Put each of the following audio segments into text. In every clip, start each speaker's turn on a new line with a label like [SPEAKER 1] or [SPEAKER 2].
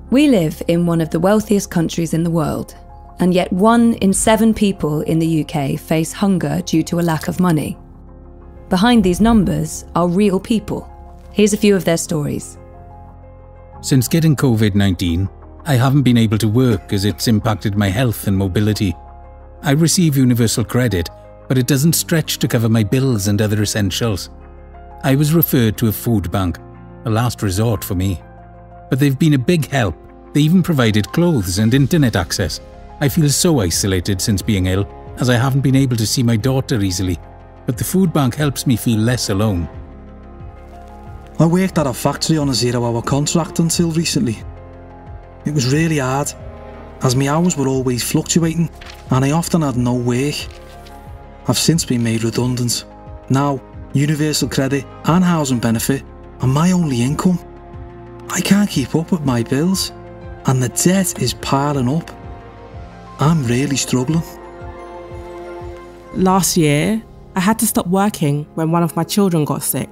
[SPEAKER 1] We live in one of the wealthiest countries in the world, and yet 1 in 7 people in the UK face hunger due to a lack of money. Behind these numbers are real people. Here's a few of their stories.
[SPEAKER 2] Since getting COVID-19, I haven't been able to work as it's impacted my health and mobility. I receive universal credit, but it doesn't stretch to cover my bills and other essentials. I was referred to a food bank, a last resort for me. But they've been a big help. They even provided clothes and internet access. I feel so isolated since being ill, as I haven't been able to see my daughter easily, but the food bank helps me feel less alone.
[SPEAKER 3] I worked at a factory on a 0-hour contract until recently. It was really hard, as my hours were always fluctuating and I often had no work. I've since been made redundant. Now, universal credit and housing benefit are my only income. I can't keep up with my bills, and the debt is piling up. I'm really struggling.
[SPEAKER 4] Last year, I had to stop working when one of my children got sick.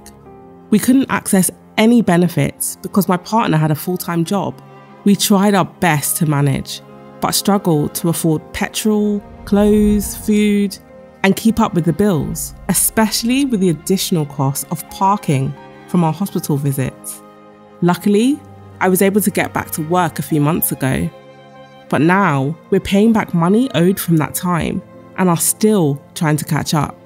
[SPEAKER 4] We couldn't access any benefits because my partner had a full-time job. We tried our best to manage, but struggled to afford petrol, clothes, food, and keep up with the bills, especially with the additional cost of parking from our hospital visits. Luckily, I was able to get back to work a few months ago, but now we're paying back money owed from that time and are still trying to catch up.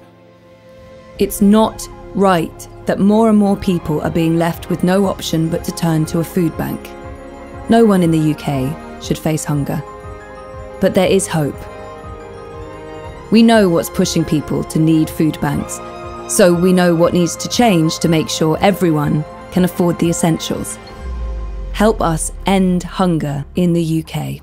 [SPEAKER 1] It's not right that more and more people are being left with no option but to turn to a food bank. No one in the UK should face hunger. But there is hope. We know what's pushing people to need food banks, so we know what needs to change to make sure everyone can afford the essentials. Help us end hunger in the UK.